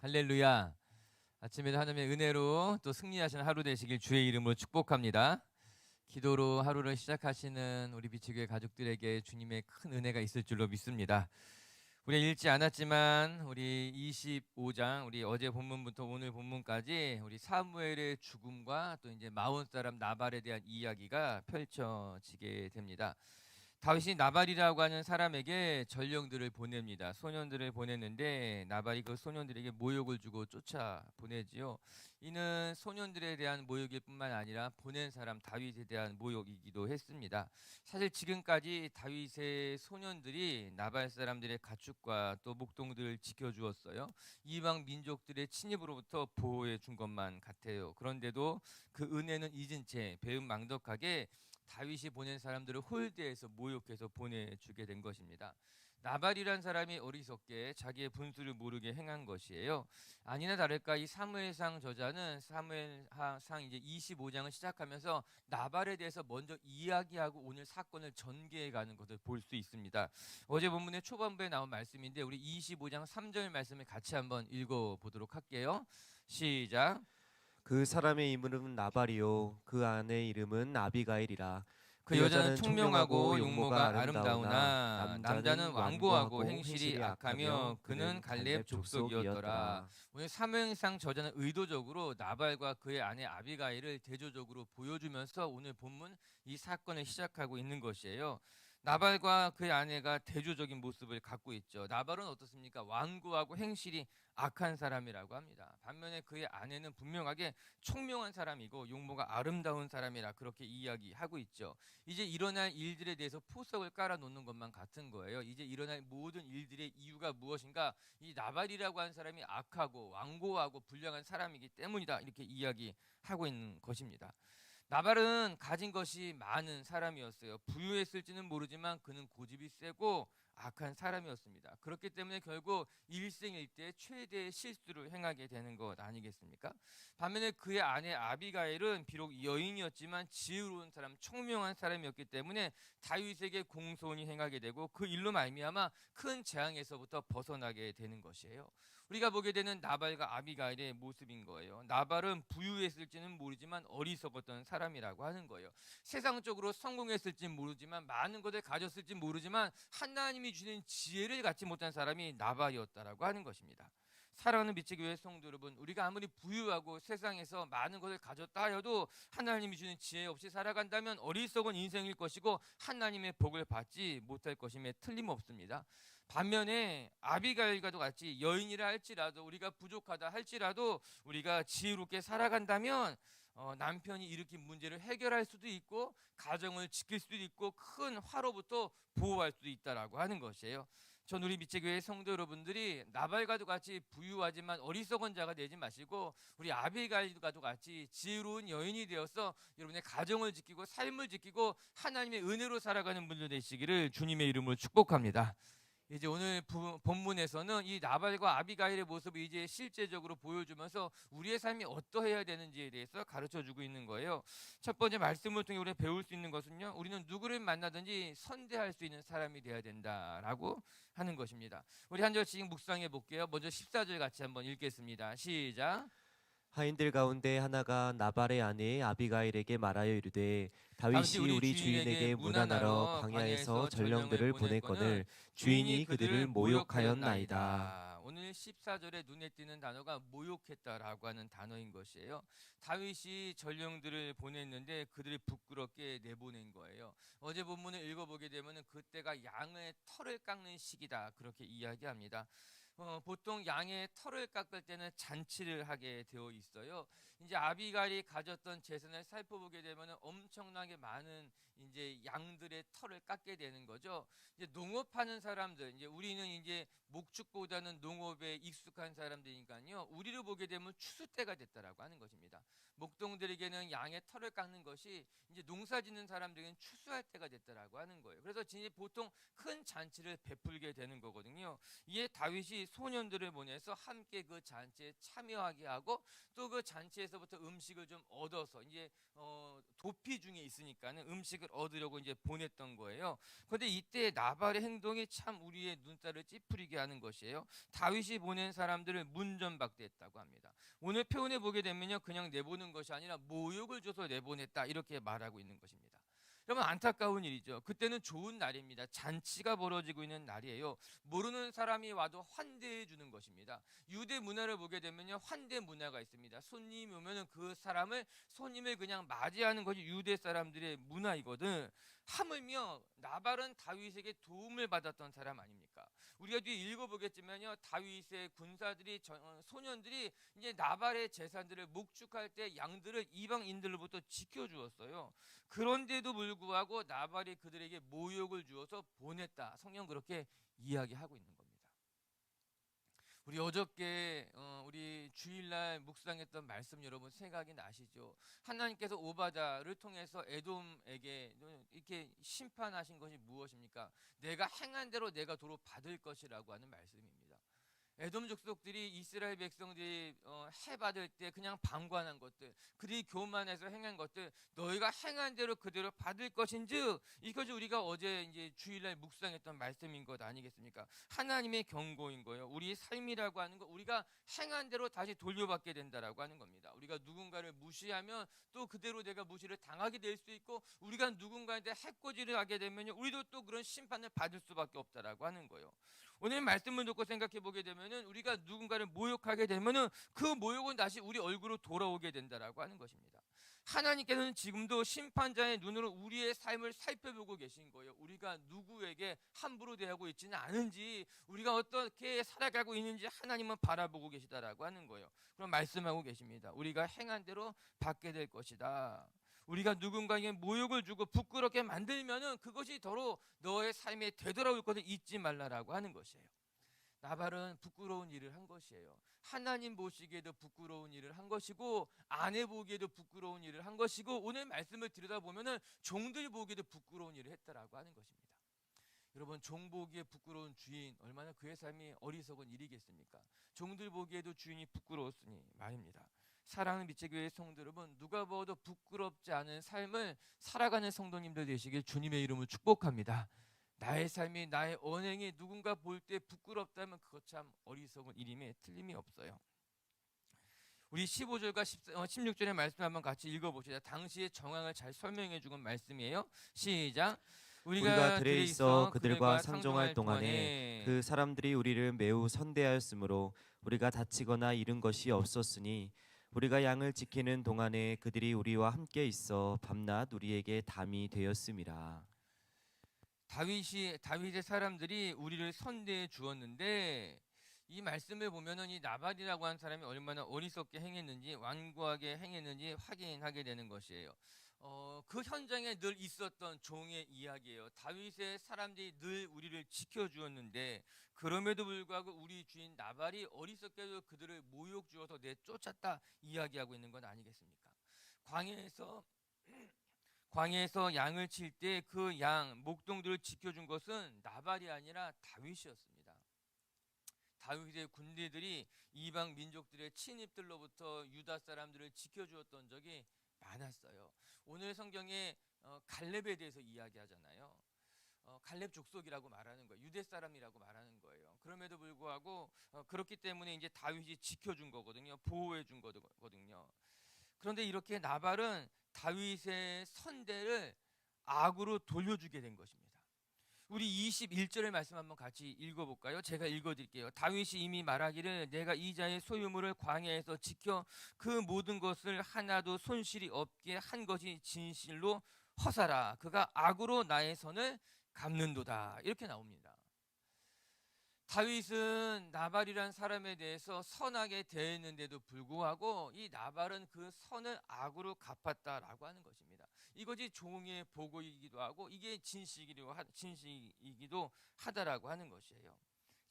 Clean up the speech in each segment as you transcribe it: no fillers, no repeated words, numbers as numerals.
할렐루야. 아침에도 하나님의 은혜로 또 승리하시는 하루 되시길 주의 이름으로 축복합니다. 기도로 하루를 시작하시는 우리 비치교회 가족들에게 주님의 큰 은혜가 있을 줄로 믿습니다. 우리 읽지 않았지만 우리 25장 우리 어제 본문부터 오늘 본문까지 우리 사무엘의 죽음과 또 이제 마온 사람 나발에 대한 이야기가 펼쳐지게 됩니다. 다윗이 나발이라고 하는 사람에게 전령들을 보냅니다. 소년들을 보냈는데 나발이 그 소년들에게 모욕을 주고 쫓아 보내지요. 이는 소년들에 대한 모욕일 뿐만 아니라 보낸 사람 다윗에 대한 모욕이기도 했습니다. 사실 지금까지 다윗의 소년들이 나발 사람들의 가축과 또 목동들을 지켜주었어요. 이방 민족들의 침입으로부터 보호해 준 것만 같아요. 그런데도 그 은혜는 잊은 채 배은망덕하게 다윗이 보낸 사람들을 홀대해서 모욕해서 보내주게 된 것입니다. 나발이란 사람이 어리석게 자기의 분수를 모르게 행한 것이에요. 아니나 다를까 이 사무엘상 저자는 사무엘상 이제 25장을 시작하면서 나발에 대해서 먼저 이야기하고 오늘 사건을 전개해가는 것을 볼 수 있습니다. 어제 본문의 초반부에 나온 말씀인데 우리 25장 3절 말씀을 같이 한번 읽어보도록 할게요. 시작. 그 사람의 이름은 나발이요 그 아내의 이름은 아비가일이라. 그 여자는 총명하고 용모가 아름다우나 남자는 완고하고 행실이 악하며 그는 갈렙 족속이었더라. 오늘 사무엘상 저자는 의도적으로 나발과 그의 아내 아비가일을 대조적으로 보여주면서 오늘 본문 이 사건을 시작하고 있는 것이에요. 나발과 그의 아내가 대조적인 모습을 갖고 있죠. 나발은 어떻습니까? 완고하고 행실이 악한 사람이라고 합니다. 반면에 그의 아내는 분명하게 총명한 사람이고 용모가 아름다운 사람이라 그렇게 이야기하고 있죠. 이제 일어날 일들에 대해서 포석을 깔아놓는 것만 같은 거예요. 이제 일어날 모든 일들의 이유가 무엇인가? 이 나발이라고 하는 사람이 악하고 완고하고 불량한 사람이기 때문이다. 이렇게 이야기하고 있는 것입니다. 나발은 가진 것이 많은 사람이었어요. 부유했을지는 모르지만 그는 고집이 세고 악한 사람이었습니다. 그렇기 때문에 결국 일생일대 최대의 실수를 행하게 되는 것 아니겠습니까? 반면에 그의 아내 아비가일은 비록 여인이었지만 지혜로운 사람, 총명한 사람이었기 때문에 다윗에게 공손히 행하게 되고 그 일로 말미암아 큰 재앙에서부터 벗어나게 되는 것이에요. 우리가 보게 되는 나발과 아비가일의 모습인 거예요. 나발은 부유했을지는 모르지만 어리석었던 사람이라고 하는 거예요. 세상적으로 성공했을지는 모르지만 많은 것을 가졌을지 모르지만 하나님이 주는 지혜를 갖지 못한 사람이 나발이었다라고 하는 것입니다. 사랑하는 미치교회 성도 여러분, 우리가 아무리 부유하고 세상에서 많은 것을 가졌다 하여도 하나님이 주는 지혜 없이 살아간다면 어리석은 인생일 것이고 하나님의 복을 받지 못할 것임에 틀림없습니다. 반면에 아비가일과도 같이 여인이라 할지라도 우리가 부족하다 할지라도 우리가 지혜롭게 살아간다면 남편이 일으킨 문제를 해결할 수도 있고 가정을 지킬 수도 있고 큰 화로부터 보호할 수도 있다라고 하는 것이에요. 전 우리 미체교회 성도 여러분들이 나발과도 같이 부유하지만 어리석은 자가 되지 마시고 우리 아비가일과도 같이 지혜로운 여인이 되어서 여러분의 가정을 지키고 삶을 지키고 하나님의 은혜로 살아가는 분들 되시기를 주님의 이름으로 축복합니다. 이제 오늘 본문에서는 이 나발과 아비가일의 모습을 이제 실제적으로 보여주면서 우리의 삶이 어떠해야 되는지에 대해서 가르쳐주고 있는 거예요. 첫 번째 말씀을 통해 우리가 배울 수 있는 것은요, 우리는 누구를 만나든지 선대할 수 있는 사람이 되어야 된다라고 하는 것입니다. 우리 한 절씩 묵상해 볼게요. 먼저 14절 같이 한번 읽겠습니다. 시작. 하인들 가운데 하나가 나발의 아내 아비가일에게 말하여 이르되 다윗이 우리 주인에게 문안하러 광야에서 전령들을 보냈거늘 주인이 그들을 모욕하였나이다. 오늘 14절에 눈에 띄는 단어가 모욕했다라고 하는 단어인 것이에요. 다윗이 전령들을 보냈는데 그들을 부끄럽게 내보낸 거예요. 어제 본문을 읽어보게 되면 그때가 양의 털을 깎는 시기다 그렇게 이야기합니다. 보통 양의 털을 깎을 때는 잔치를 하게 되어 있어요. 이제 아비가일이 가졌던 재산을 살펴보게 되면 엄청나게 많은 이제 양들의 털을 깎게 되는 거죠. 이제 농업하는 사람들, 이제 우리는 이제 목축보다는 농업에 익숙한 사람들이니까요. 우리를 보게 되면 추수 때가 됐다라고 하는 것입니다. 목동들에게는 양의 털을 깎는 것이 이제 농사짓는 사람들에게는 추수할 때가 됐다라고 하는 거예요. 그래서 이제 보통 큰 잔치를 베풀게 되는 거거든요. 이에 다윗이 소년들을 보내서 함께 그 잔치에 참여하게 하고 또 그 잔치에서부터 음식을 좀 얻어서 이제 도피 중에 있으니까는 음식을 것을 얻으려고 이제 보냈던 거예요. 그런데 이때 나발의 행동이 참 우리의 눈살을 찌푸리게 하는 것이에요. 다윗이 보낸 사람들을 문전박대했다고 합니다. 오늘 표현해 보게 되면요, 그냥 내보낸 것이 아니라 모욕을 줘서 내보냈다 이렇게 말하고 있는 것입니다. 여러분, 안타까운 일이죠. 그때는 좋은 날입니다. 잔치가 벌어지고 있는 날이에요. 모르는 사람이 와도 환대해 주는 것입니다. 유대 문화를 보게 되면요, 환대 문화가 있습니다. 손님이 오면은 그 손님을 그냥 맞이하는 것이 유대 사람들의 문화이거든. 하물며 나발은 다윗에게 도움을 받았던 사람 아닙니까? 우리가 뒤에 읽어보겠지만요, 다윗의 군사들이 소년들이 이제 나발의 재산들을 목축할 때 양들을 이방인들로부터 지켜주었어요. 그런데도 불구하고 나발이 그들에게 모욕을 주어서 보냈다. 성경 그렇게 이야기하고 있는 겁니다. 우리 어저께 우리 주일날 묵상했던 말씀 여러분 생각이 나시죠? 하나님께서 오바다를 통해서 에돔에게 이렇게 심판하신 것이 무엇입니까? 내가 행한 대로 내가 도로 받을 것이라고 하는 말씀입니다. 에돔 족속들이 이스라엘 백성들이 해받을 때 그냥 방관한 것들, 그들이 교만해서 행한 것들, 너희가 행한 대로 그대로 받을 것인즉, 이것이 우리가 어제 이제 주일날 묵상했던 말씀인 것 아니겠습니까? 하나님의 경고인 거예요. 우리 삶이라고 하는 거, 우리가 행한 대로 다시 돌려받게 된다라고 하는 겁니다. 우리가 누군가를 무시하면 또 그대로 내가 무시를 당하게 될 수 있고, 우리가 누군가한테 해코지를 하게 되면 우리도 또 그런 심판을 받을 수밖에 없다라고 하는 거예요. 오늘 말씀을 듣고 생각해 보게 되면은 우리가 누군가를 모욕하게 되면은 그 모욕은 다시 우리 얼굴로 돌아오게 된다라고 하는 것입니다. 하나님께서는 지금도 심판자의 눈으로 우리의 삶을 살펴보고 계신 거예요. 우리가 누구에게 함부로 대하고 있지는 않은지, 우리가 어떻게 살아가고 있는지 하나님은 바라보고 계시다라고 하는 거예요. 그럼 말씀하고 계십니다. 우리가 행한 대로 받게 될 것이다. 우리가 누군가에게 모욕을 주고 부끄럽게 만들면은 그것이 더러 너의 삶에 되돌아올 것을 잊지 말라라고 하는 것이에요. 나발은 부끄러운 일을 한 것이에요. 하나님 보시기에도 부끄러운 일을 한 것이고, 아내 보기에도 부끄러운 일을 한 것이고, 오늘 말씀을 들여다보면은 종들 보기에도 부끄러운 일을 했다라고 하는 것입니다. 여러분, 종 보기에 부끄러운 주인, 얼마나 그의 삶이 어리석은 일이겠습니까? 종들 보기에도 주인이 부끄러웠으니 말입니다. 사랑하는 빛의 교회 성도 여러분, 누가 보아도 부끄럽지 않은 삶을 살아가는 성도님들 되시길 주님의 이름으로 축복합니다. 나의 삶이, 나의 언행이 누군가 볼 때 부끄럽다면 그것 참 어리석은 일임에 틀림이 없어요. 우리 15절과 16절의 말씀 한번 같이 읽어보시다. 당시의 정황을 잘 설명해 주는 말씀이에요. 시작. 우리가 들에 있어 그들과 상종할 동안에 그 사람들이 우리를 매우 선대하였으므로 우리가 다치거나 잃은 것이 없었으니 우리가 양을 지키는 동안에 그들이 우리와 함께 있어 밤낮 우리에게 담이 되었음이라. 다윗의 사람들이 우리를 선대해 주었는데, 이 말씀을 보면은 이 나발이라고 한 사람이 얼마나 어리석게 행했는지, 완고하게 행했는지 확인하게 되는 것이에요. 그 현장에 늘 있었던 종의 이야기예요. 다윗의 사람들이 늘 우리를 지켜주었는데, 그럼에도 불구하고 우리 주인 나발이 어리석게도 그들을 모욕 주어서 내쫓았다 이야기하고 있는 건 아니겠습니까? 광야에서 양을 칠 때 그 양 목동들을 지켜준 것은 나발이 아니라 다윗이었습니다. 다윗의 군대들이 이방 민족들의 침입들로부터 유다 사람들을 지켜주었던 적이 많았어요. 오늘 성경에 갈렙에 대해서 이야기하잖아요. 갈렙 족속이라고 말하는 거예요. 유대 사람이라고 말하는 거예요. 그럼에도 불구하고 그렇기 때문에 이제 다윗이 지켜준 거거든요. 보호해 준 거거든요. 그런데 이렇게 나발은 다윗의 선대를 악으로 돌려주게 된 것입니다. 우리 21절의 말씀 한번 같이 읽어볼까요? 제가 읽어드릴게요. 다윗이 이미 말하기를 내가 이 자의 소유물을 광야에서 지켜 그 모든 것을 하나도 손실이 없게 한 것이 진실로 허사라. 그가 악으로 나의 선을 갚는도다. 이렇게 나옵니다. 다윗은 나발이란 사람에 대해서 선하게 대했는데도 불구하고 이 나발은 그 선을 악으로 갚았다라고 하는 것입니다. 이것이 종의 보고이기도 하고 이게 진실이기도 하다라고 하는 것이에요.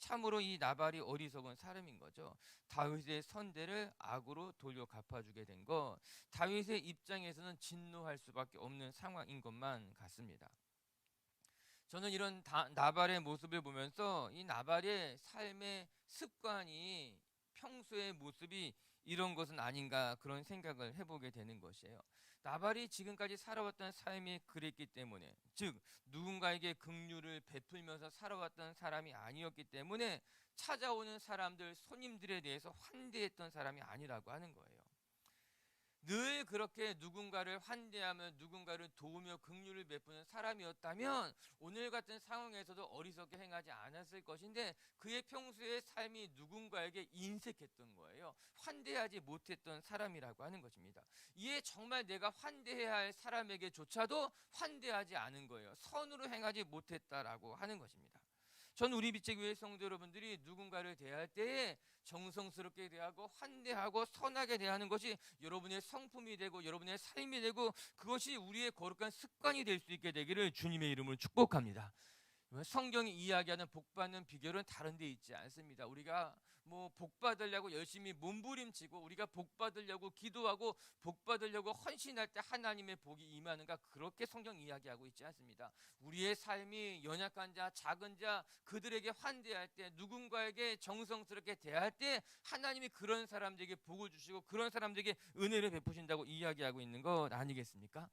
참으로 이 나발이 어리석은 사람인 거죠. 다윗의 선대를 악으로 돌려 갚아주게 된 것, 다윗의 입장에서는 진노할 수밖에 없는 상황인 것만 같습니다. 저는 이런 나발의 모습을 보면서 이 나발의 삶의 습관이 평소의 모습이 이런 것은 아닌가 그런 생각을 해보게 되는 것이에요. 나발이 지금까지 살아왔던 삶이 그랬기 때문에, 즉 누군가에게 긍휼을 베풀면서 살아왔던 사람이 아니었기 때문에 찾아오는 사람들, 손님들에 대해서 환대했던 사람이 아니라고 하는 거예요. 늘 그렇게 누군가를 환대하며 누군가를 도우며 긍휼을 베푸는 사람이었다면 오늘 같은 상황에서도 어리석게 행하지 않았을 것인데, 그의 평소의 삶이 누군가에게 인색했던 거예요. 환대하지 못했던 사람이라고 하는 것입니다. 이에 정말 내가 환대해야 할 사람에게조차도 환대하지 않은 거예요. 선으로 행하지 못했다라고 하는 것입니다. 전 우리 빛의교회 성도 여러분들이 누군가를 대할 때에 정성스럽게 대하고 환대하고 선하게 대하는 것이 여러분의 성품이 되고 여러분의 삶이 되고 그것이 우리의 거룩한 습관이 될 수 있게 되기를 주님의 이름으로 축복합니다. 성경이 이야기하는 복 받는 비결은 다른 데 있지 않습니다. 우리가 뭐 복 받으려고 열심히 몸부림치고 우리가 복 받으려고 기도하고 복 받으려고 헌신할 때 하나님의 복이 임하는가, 그렇게 성경 이야기하고 있지 않습니다. 우리의 삶이 연약한 자, 작은 자, 그들에게 환대할 때, 누군가에게 정성스럽게 대할 때 하나님이 그런 사람들에게 복을 주시고 그런 사람들에게 은혜를 베푸신다고 이야기하고 있는 것 아니겠습니까?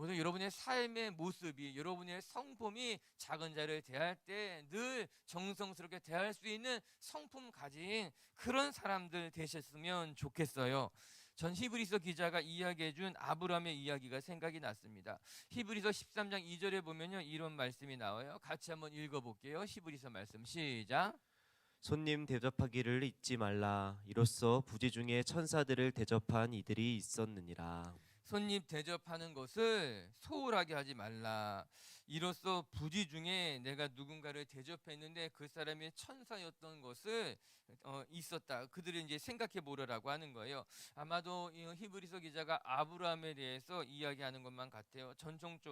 오늘 여러분의 삶의 모습이, 여러분의 성품이 작은 자를 대할 때 늘 정성스럽게 대할 수 있는 성품 가진 그런 사람들 되셨으면 좋겠어요. 전 히브리서 기자가 이야기해 준 아브라함의 이야기가 생각이 났습니다. 히브리서 13장 2절에 보면요, 이런 말씀이 나와요. 같이 한번 읽어볼게요. 히브리서 말씀 시작. 손님 대접하기를 잊지 말라. 이로써 부지 중에 천사들을 대접한 이들이 있었느니라. 손님 대접하는 것을 소홀하게 하지 말라. 이로써 부지 중에 내가 누군가를 대접했는데 그 사람이 천사였던 것을 있었다. 그들이 이제 생각해 보려라고 하는 거예요. 아마도 이 히브리서 기자가 아브라함에 대해서 이야기하는 것만 같아요.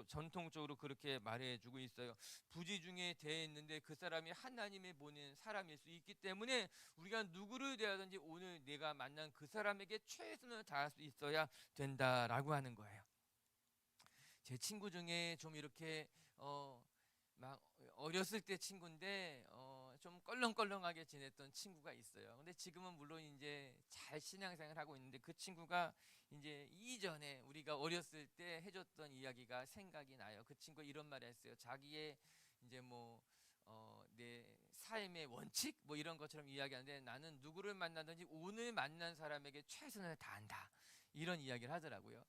전통적으로 그렇게 말해주고 있어요. 부지 중에 대했는데 그 사람이 하나님의 보낸 사람일 수 있기 때문에 우리가 누구를 대하든지 오늘 내가 만난 그 사람에게 최선을 다할 수 있어야 된다라고 하는 거예요. 제 친구 중에 좀 이렇게 막 어렸을 때 친구인데 좀 껄렁껄렁하게 지냈던 친구가 있어요. 근데 지금은 물론 이제 잘 신앙생활 하고 있는데, 그 친구가 이제 이전에 우리가 어렸을 때 해줬던 이야기가 생각이 나요. 그 친구가 이런 말을 했어요. 자기의 이제 내 삶의 원칙 뭐 이런 것처럼 이야기하는데, 나는 누구를 만나든지 오늘 만난 사람에게 최선을 다한다, 이런 이야기를 하더라고요.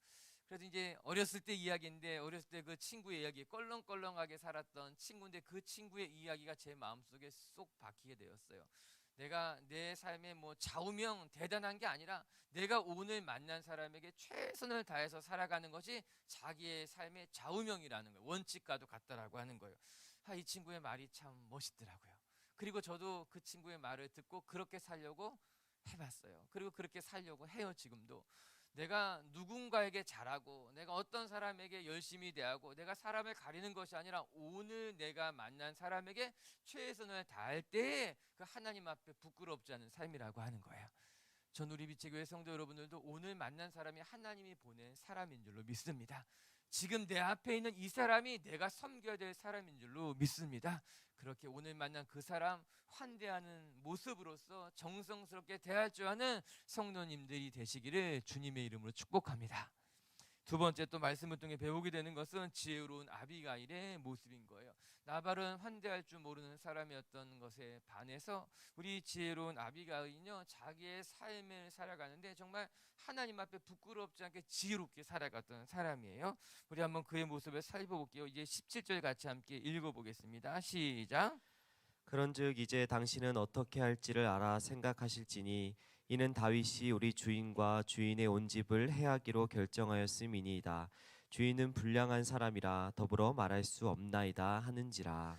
그래서 이제 어렸을 때 이야기인데, 어렸을 때 그 친구의 이야기, 껄렁껄렁하게 살았던 친구인데 그 친구의 이야기가 제 마음속에 쏙 박히게 되었어요. 내가 내 삶에 뭐 좌우명 대단한 게 아니라 내가 오늘 만난 사람에게 최선을 다해서 살아가는 것이 자기의 삶의 좌우명이라는 거예요. 원칙과도 같다라고 하는 거예요. 이 친구의 말이 참 멋있더라고요. 그리고 저도 그 친구의 말을 듣고 그렇게 살려고 해봤어요. 그리고 그렇게 살려고 해요. 지금도 내가 누군가에게 잘하고 내가 어떤 사람에게 열심히 대하고 내가 사람을 가리는 것이 아니라 오늘 내가 만난 사람에게 최선을 다할 때에 그 하나님 앞에 부끄럽지 않은 삶이라고 하는 거예요. 전 우리 빛의 교회 성도 여러분들도 오늘 만난 사람이 하나님이 보낸 사람인 줄로 믿습니다. 지금 내 앞에 있는 이 사람이 내가 섬겨야 될 사람인 줄로 믿습니다. 그렇게 오늘 만난 그 사람 환대하는 모습으로서 정성스럽게 대할 줄 아는 성도님들이 되시기를 주님의 이름으로 축복합니다. 두 번째 또 말씀을 통해 배우게 되는 것은 지혜로운 아비가일의 모습인 거예요. 나발은 환대할 줄 모르는 사람이었던 것에 반해서 우리 지혜로운 아비가일은요, 자기의 삶을 살아가는데 정말 하나님 앞에 부끄럽지 않게 지혜롭게 살아갔던 사람이에요. 우리 한번 그의 모습을 살펴볼게요. 이제 17절 같이 함께 읽어보겠습니다. 시작. 그런즉 이제 당신은 어떻게 할지를 알아 생각하실지니 이는 다윗이 우리 주인과 주인의 온 집을 해하기로 결정하였음이니이다. 주인은 불량한 사람이라 더불어 말할 수 없나이다 하는지라.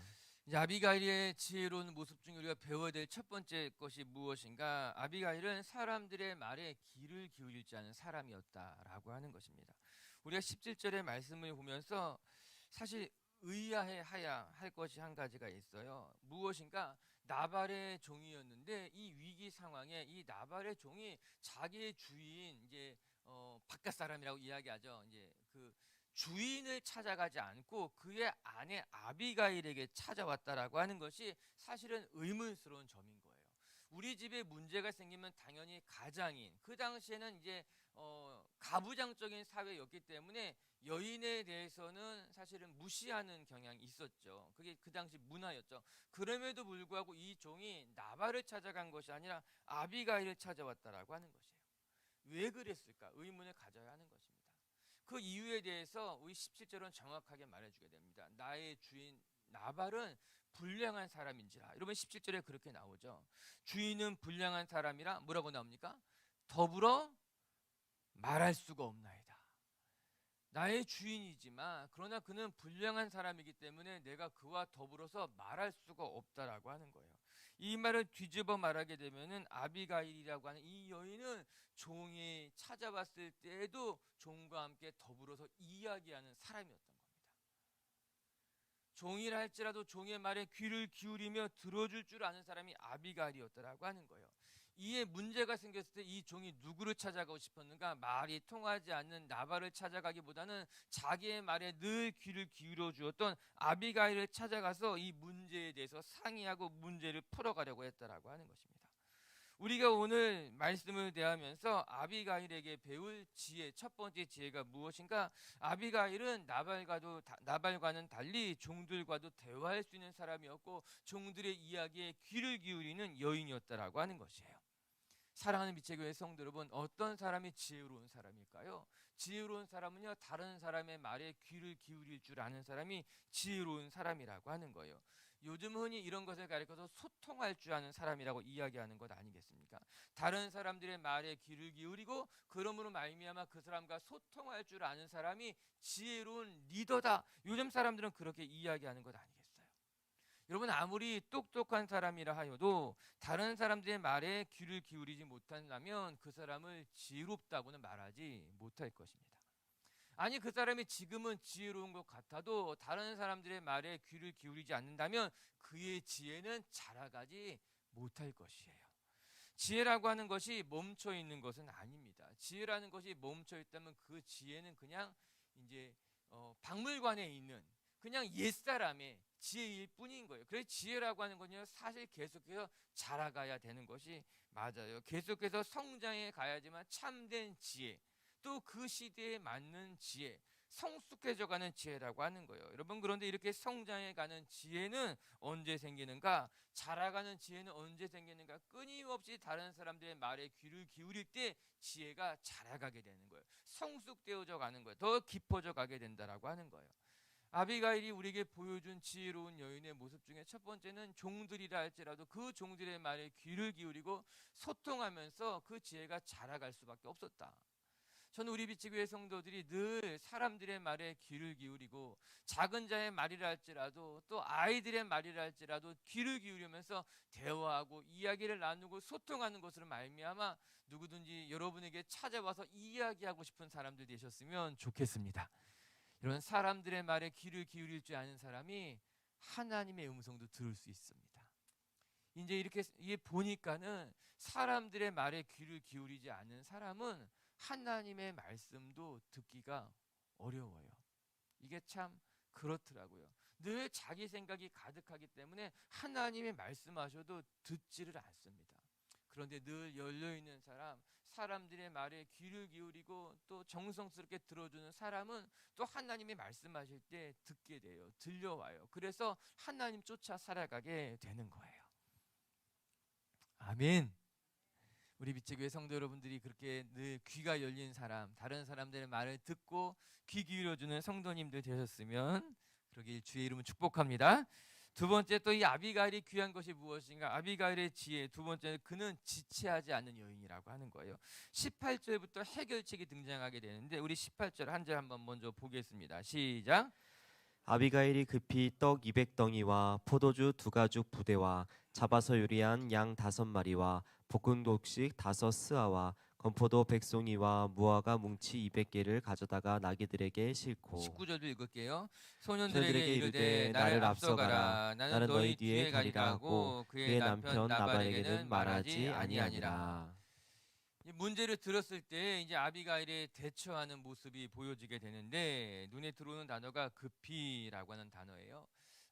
아비가일의 지혜로운 모습 중에 우리가 배워야 될 첫 번째 것이 무엇인가? 아비가일은 사람들의 말에 귀를 기울이지 않은 사람이었다라고 하는 것입니다. 우리가 17절의 말씀을 보면서 사실 의아해야 할 것이 한 가지가 있어요. 무엇인가? 나발의 종이었는데 이 위기 상황에 이 나발의 종이 자기의 주인, 이제 바깥 사람이라고 이야기하죠. 이제 그 주인을 찾아가지 않고 그의 아내 아비가일에게 찾아왔다라고 하는 것이 사실은 의문스러운 점인 거예요. 우리 집에 문제가 생기면 당연히 가장인, 그 당시에는 이제 가부장적인 사회였기 때문에 여인에 대해서는 사실은 무시하는 경향이 있었죠. 그게 그 당시 문화였죠. 그럼에도 불구하고 이 종이 나발을 찾아간 것이 아니라 아비가일을 찾아왔다라고 하는 것이에요. 왜 그랬을까? 의문을 가져야 하는 것입니다. 그 이유에 대해서 우리 17절은 정확하게 말해주게 됩니다. 나의 주인 나발은 불량한 사람인지라. 여러분 17절에 그렇게 나오죠. 주인은 불량한 사람이라 뭐라고 나옵니까? 더불어 말할 수가 없나이다. 나의 주인이지만 그러나 그는 불량한 사람이기 때문에 내가 그와 더불어서 말할 수가 없다라고 하는 거예요. 이 말을 뒤집어 말하게 되면은 아비가일이라고 하는 이 여인은 종이 찾아왔을 때에도 종과 함께 더불어서 이야기하는 사람이었던 겁니다. 종이라 할지라도 종의 말에 귀를 기울이며 들어줄 줄 아는 사람이 아비가일이었다라고 하는 거예요. 이에 문제가 생겼을 때 이 종이 누구를 찾아가고 싶었는가? 말이 통하지 않는 나발을 찾아가기보다는 자기의 말에 늘 귀를 기울여 주었던 아비가일을 찾아가서 이 문제에 대해서 상의하고 문제를 풀어가려고 했다라고 하는 것입니다. 우리가 오늘 말씀을 대하면서 아비가일에게 배울 지혜, 첫 번째 지혜가 무엇인가? 아비가일은 나발과는 달리 종들과도 대화할 수 있는 사람이었고 종들의 이야기에 귀를 기울이는 여인이었다라고 하는 것이에요. 사랑하는 빛의 교회 성도 여러분, 어떤 사람이 지혜로운 사람일까요? 지혜로운 사람은요, 다른 사람의 말에 귀를 기울일 줄 아는 사람이 지혜로운 사람이라고 하는 거예요. 요즘 흔히 이런 것을 가리켜서 소통할 줄 아는 사람이라고 이야기하는 것 아니겠습니까? 다른 사람들의 말에 귀를 기울이고 그러므로 말미암아 그 사람과 소통할 줄 아는 사람이 지혜로운 리더다. 요즘 사람들은 그렇게 이야기하는 것 아니겠어요? 여러분, 아무리 똑똑한 사람이라 하여도 다른 사람들의 말에 귀를 기울이지 못한다면 그 사람을 지혜롭다고는 말하지 못할 것입니다. 아니, 그 사람이 지금은 지혜로운 것 같아도 다른 사람들의 말에 귀를 기울이지 않는다면 그의 지혜는 자라가지 못할 것이에요. 지혜라고 하는 것이 멈춰 있는 것은 아닙니다. 지혜라는 것이 멈춰 있다면 그 지혜는 그냥 이제 박물관에 있는 그냥 옛사람의 지혜일 뿐인 거예요. 그래서 지혜라고 하는 건요, 사실 계속해서 자라가야 되는 것이 맞아요. 계속해서 성장해 가야지만 참된 지혜, 또 그 시대에 맞는 지혜, 성숙해져가는 지혜라고 하는 거예요. 여러분, 그런데 이렇게 성장해가는 지혜는 언제 생기는가? 자라가는 지혜는 언제 생기는가? 끊임없이 다른 사람들의 말에 귀를 기울일 때 지혜가 자라가게 되는 거예요. 성숙되어져 가는 거예요. 더 깊어져 가게 된다라고 하는 거예요. 아비가일이 우리에게 보여준 지혜로운 여인의 모습 중에 첫 번째는 종들이라 할지라도 그 종들의 말에 귀를 기울이고 소통하면서 그 지혜가 자라갈 수밖에 없었다. 저는 우리 빛의 성도들이 늘 사람들의 말에 귀를 기울이고 작은 자의 말이라 할지라도 또 아이들의 말이라 할지라도 귀를 기울이면서 대화하고 이야기를 나누고 소통하는 것으로 말미암아 누구든지 여러분에게 찾아와서 이야기하고 싶은 사람들 되셨으면 좋겠습니다. 이런 사람들의 말에 귀를 기울일 줄 아는 사람이 하나님의 음성도 들을 수 있습니다. 이제 이렇게 보니까는 사람들의 말에 귀를 기울이지 않는 사람은 하나님의 말씀도 듣기가 어려워요. 이게 참 그렇더라고요. 늘 자기 생각이 가득하기 때문에 하나님의 말씀하셔도 듣지를 않습니다. 그런데 늘 열려있는 사람, 사람들의 말에 귀를 기울이고 또 정성스럽게 들어주는 사람은 또 하나님이 말씀하실 때 듣게 돼요. 들려와요. 그래서 하나님 쫓아 살아가게 되는 거예요. 아멘. 우리 빛의 교회 성도 여러분들이 그렇게 늘 귀가 열린 사람, 다른 사람들의 말을 듣고 귀 기울여주는 성도님들 되셨으면 그러길 주의 이름은 축복합니다. 두 번째, 또 이 아비가일이 귀한 것이 무엇인가? 아비가일의 지혜. 두 번째는 그는 지체하지 않는 여인이라고 하는 거예요. 18절부터 해결책이 등장하게 되는데 우리 18절 한 절 한번 먼저 보겠습니다. 시작. 아비가일이 급히 떡 200덩이와 포도주 2가죽 부대와 잡아서 요리한 양 5마리와 볶은 곡식 5스아와 건포도 100송이와 무화과 뭉치 200개를 가져다가 나귀들에게 싣고 19절도 읽을게요. 소년들에게 이르되 나를 앞서가라. 나는 너희 뒤에 가리라 하고 그의 남편 나발에게는 말하지 아니하니라. 이 문제를 들었을 때 이제 아비가일의 대처하는 모습이 보여지게 되는데 눈에 들어오는 단어가 급히라고 하는 단어예요.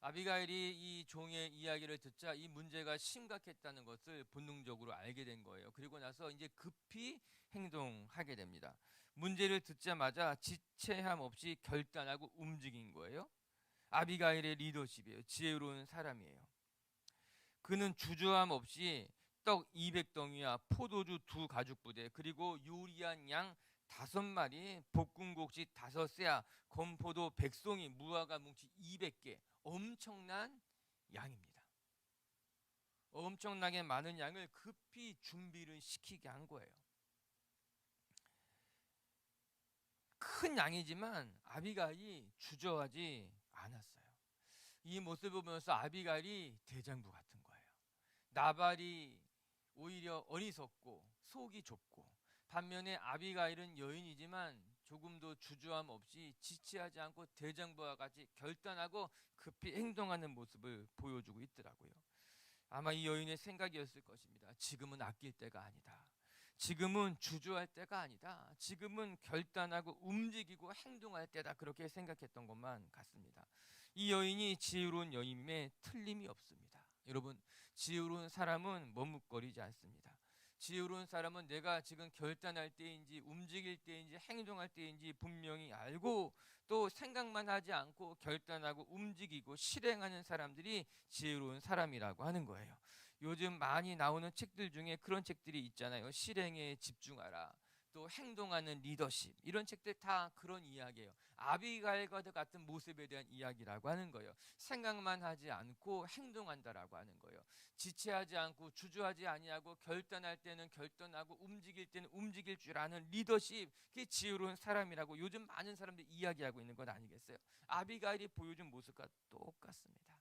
아비가일이 이 종의 이야기를 듣자 이 문제가 심각했다는 것을 본능적으로 알게 된 거예요. 그리고 나서 이제 급히 행동하게 됩니다. 문제를 듣자마자 지체함 없이 결단하고 움직인 거예요. 아비가일의 리더십이에요. 지혜로운 사람이에요. 그는 주저함 없이 떡 200덩이와 포도주 2가죽부대 그리고 요리한 양 5마리, 볶음곡식 5새야, 건포도 100송이, 무화과 뭉치 200개, 엄청난 양입니다. 엄청나게 많은 양을 급히 준비를 시키게 한 거예요. 큰 양이지만 아비가일이 주저하지 않았어요. 이 모습을 보면서 아비가일이 대장부 같은 거예요. 나발이 오히려 어리석고 속이 좁고, 반면에 아비가일은 여인이지만 조금도 주저함 없이 지체하지 않고 대장부와 같이 결단하고 급히 행동하는 모습을 보여주고 있더라고요. 아마 이 여인의 생각이었을 것입니다. 지금은 아낄 때가 아니다. 지금은 주저할 때가 아니다. 지금은 결단하고 움직이고 행동할 때다. 그렇게 생각했던 것만 같습니다. 이 여인이 지혜로운 여인임에 틀림이 없습니다. 여러분, 지혜로운 사람은 머뭇거리지 않습니다. 지혜로운 사람은 내가 지금 결단할 때인지 움직일 때인지 행동할 때인지 분명히 알고, 또 생각만 하지 않고 결단하고 움직이고 실행하는 사람들이 지혜로운 사람이라고 하는 거예요. 요즘 많이 나오는 책들 중에 그런 책들이 있잖아요. 실행에 집중하라, 또 행동하는 리더십, 이런 책들 다 그런 이야기예요. 아비가일과 같은 모습에 대한 이야기라고 하는 거예요. 생각만 하지 않고 행동한다라고 하는 거예요. 지체하지 않고 주저하지 아니하고 결단할 때는 결단하고 움직일 때는 움직일 줄 아는 리더십, 그게 지혜로운 사람이라고 요즘 많은 사람들이 이야기하고 있는 것 아니겠어요? 아비가일이 보여준 모습과 똑같습니다.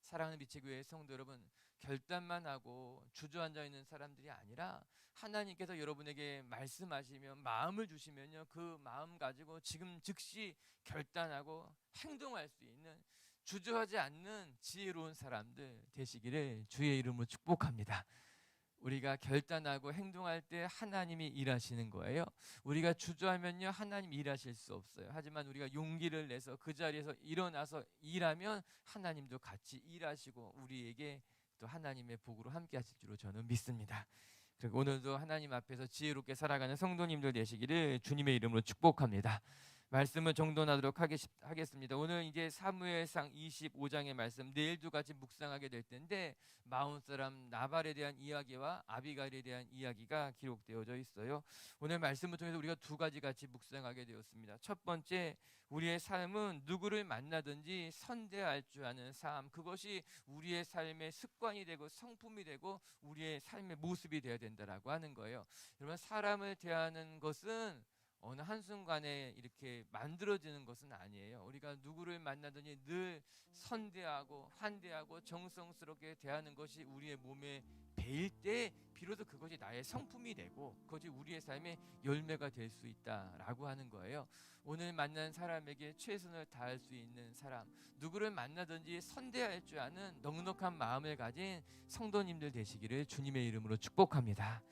사랑하는 빛의 교회 성도 여러분, 결단만 하고 주저앉아 있는 사람들이 아니라 하나님께서 여러분에게 말씀하시면, 마음을 주시면요, 그 마음 가지고 지금 즉시 결단하고 행동할 수 있는, 주저하지 않는 지혜로운 사람들 되시기를 주의 이름으로 축복합니다. 우리가 결단하고 행동할 때 하나님이 일하시는 거예요. 우리가 주저하면요, 하나님 일하실 수 없어요. 하지만 우리가 용기를 내서 그 자리에서 일어나서 일하면 하나님도 같이 일하시고 우리에게 또 하나님의 복으로 함께 하실 줄로 저는 믿습니다. 그리고 오늘도 하나님 앞에서 지혜롭게 살아가는 성도님들 되시기를 주님의 이름으로 축복합니다. 말씀을 정돈하도록 하겠습니다. 오늘 이제 사무엘상 25장의 말씀, 내일도 같이 묵상하게 될 텐데, 마온 사람 나발에 대한 이야기와 아비가일에 대한 이야기가 기록되어져 있어요. 오늘 말씀을 통해서 우리가 두 가지 같이 묵상하게 되었습니다. 첫 번째, 우리의 삶은 누구를 만나든지 선대할 줄 아는 삶, 그것이 우리의 삶의 습관이 되고 성품이 되고 우리의 삶의 모습이 되어야 된다라고 하는 거예요. 여러분, 사람을 대하는 것은 어느 한순간에 이렇게 만들어지는 것은 아니에요. 우리가 누구를 만나더니 늘 선대하고 환대하고 정성스럽게 대하는 것이 우리의 몸에 배일 때 비로소 그것이 나의 성품이 되고 그것이 우리의 삶의 열매가 될 수 있다라고 하는 거예요. 오늘 만난 사람에게 최선을 다할 수 있는 사람, 누구를 만나든지 선대할 줄 아는 넉넉한 마음을 가진 성도님들 되시기를 주님의 이름으로 축복합니다.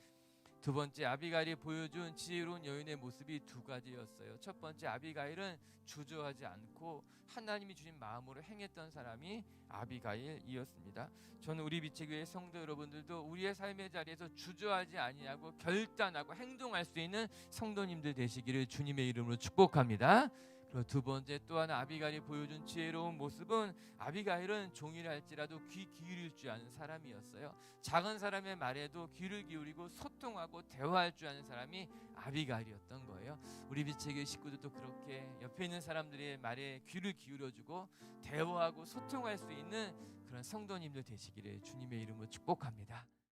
두 번째, 아비가일이 보여준 지혜로운 여인의 모습이 두 가지였어요. 첫 번째, 아비가일은 주저하지 않고 하나님이 주신 마음으로 행했던 사람이 아비가일이었습니다. 저는 우리 빛의 교회 성도 여러분들도 우리의 삶의 자리에서 주저하지 아니하고 결단하고 행동할 수 있는 성도님들 되시기를 주님의 이름으로 축복합니다. 그리고 두 번째, 또 하나 아비가일이 보여준 지혜로운 모습은, 아비가일은 종이라 할지라도 귀 기울일 줄 아는 사람이었어요. 작은 사람의 말에도 귀를 기울이고 소통하고 대화할 줄 아는 사람이 아비가일이었던 거예요. 우리 빛의 교회 식구들도 그렇게 옆에 있는 사람들의 말에 귀를 기울여주고 대화하고 소통할 수 있는 그런 성도님들 되시기를 주님의 이름으로 축복합니다.